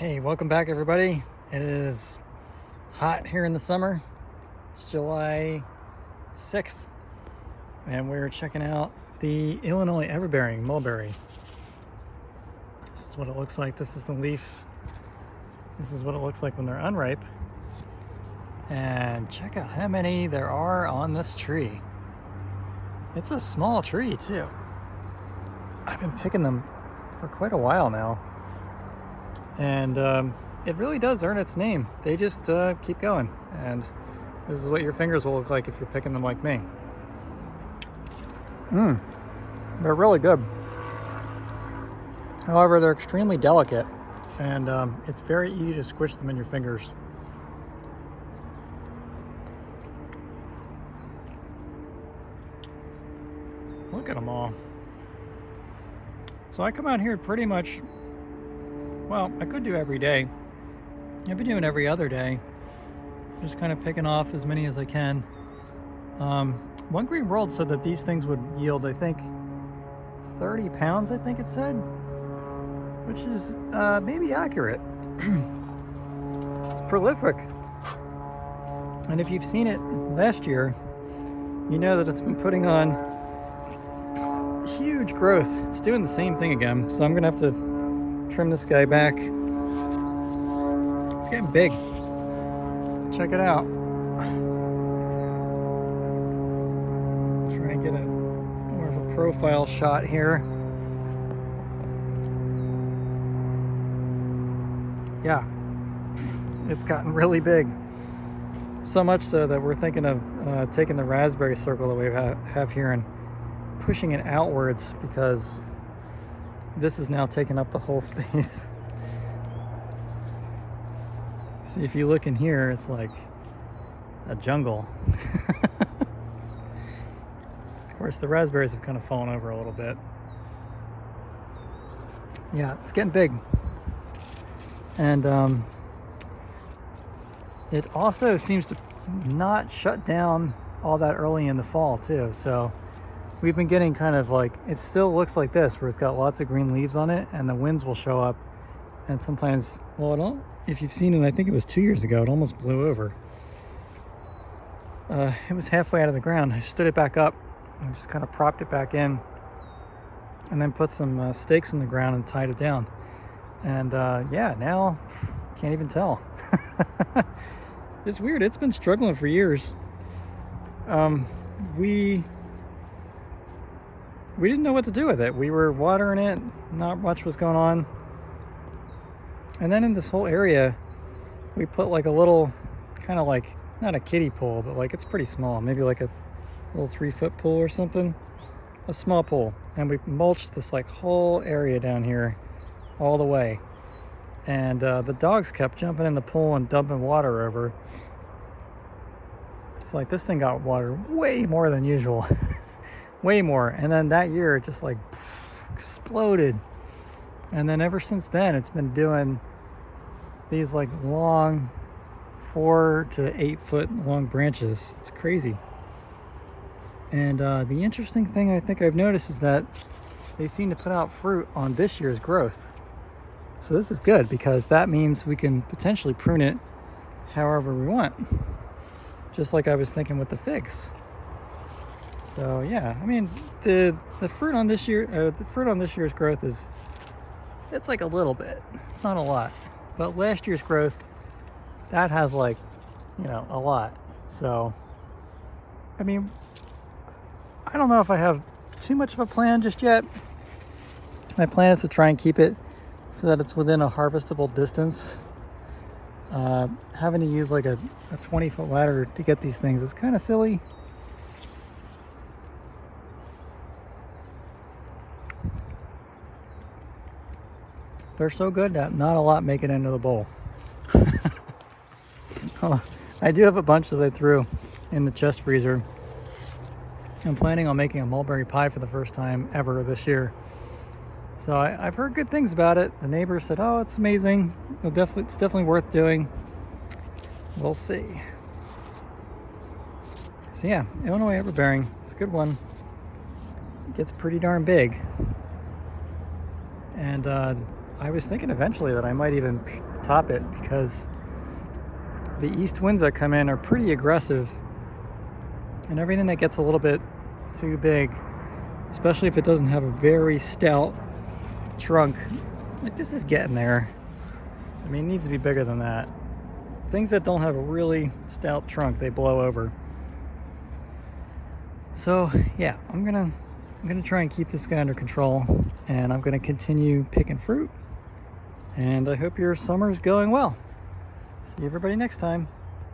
Hey, welcome back everybody. It is hot here in the summer. It's July 6th and we're checking out the Illinois everbearing mulberry. This is what it looks like. This is the leaf. This is what it looks like when they're unripe. And check out how many there are on this tree. It's a small tree too. I've been picking them for quite a while now. And it really does earn its name. They just keep going, and this is what your fingers will look like if you're picking them like me. They're really good. However, they're extremely delicate, and it's very easy to squish them in your fingers. Look at them all. So I come out here pretty much, well, I could do every day. I've been doing every other day. Just kind of picking off as many as I can. One Green World said that these things would yield, I think, 30 pounds, I think it said. Which is maybe accurate. It's prolific. And if you've seen it last year, you know that it's been putting on huge growth. It's doing the same thing again. So I'm gonna have to trim this guy back. It's getting big. Check it out. Try and get a more of a profile shot here. Yeah, it's gotten really big. So much so that we're thinking of taking the raspberry circle that we have here and pushing it outwards, because this is now taking up the whole space. See, if you look in here, it's like a jungle. Of course, the raspberries have kind of fallen over a little bit. Yeah, it's getting big. And it also seems to not shut down all that early in the fall too. So we've been getting kind of like, it still looks like this, where it's got lots of green leaves on it, and the winds will show up, and sometimes, well, if you've seen it, I think it was 2 years ago, it almost blew over. It was halfway out of the ground. I stood it back up and just kind of propped it back in, and then put some stakes in the ground and tied it down. And yeah, now can't even tell. It's weird. It's been struggling for years. We didn't know what to do with it. We were watering it, not much was going on. And then in this whole area, we put like a little, kind of like, not a kiddie pool, but like it's pretty small, maybe like a little 3-foot pool or something, a small pool. And we mulched this like whole area down here all the way. And the dogs kept jumping in the pool and dumping water over. It's like this thing got water way more than usual. Way more. And then that year it just like exploded. And then ever since then it's been doing these like long 4 to 8 foot long branches. It's crazy. And the interesting thing I think I've noticed is that they seem to put out fruit on this year's growth. So this is good, because that means we can potentially prune it however we want, just like I was thinking with the figs. So yeah, I mean, the fruit on this year's growth is, it's like a little bit, it's not a lot, but last year's growth, that has like, you know, a lot. So I mean, I don't know if I have too much of a plan just yet. My plan is to try and keep it so that it's within a harvestable distance. Having to use like a 20-foot ladder to get these things is kind of silly. They're so good that not a lot make it into the bowl. I do have a bunch that I threw in the chest freezer. I'm planning on making a mulberry pie for the first time ever this year. So I've heard good things about it. The neighbor said, oh, it's amazing. It's definitely worth doing. We'll see. So yeah, Illinois everbearing. It's a good one. It gets pretty darn big. And I was thinking eventually that I might even top it, because the east winds that come in are pretty aggressive, and everything that gets a little bit too big, especially if it doesn't have a very stout trunk, like this is getting there. I mean, it needs to be bigger than that. Things that don't have a really stout trunk, they blow over. So yeah, I'm gonna try and keep this guy under control, and I'm gonna continue picking fruit. And I hope your summer's going well. See everybody next time.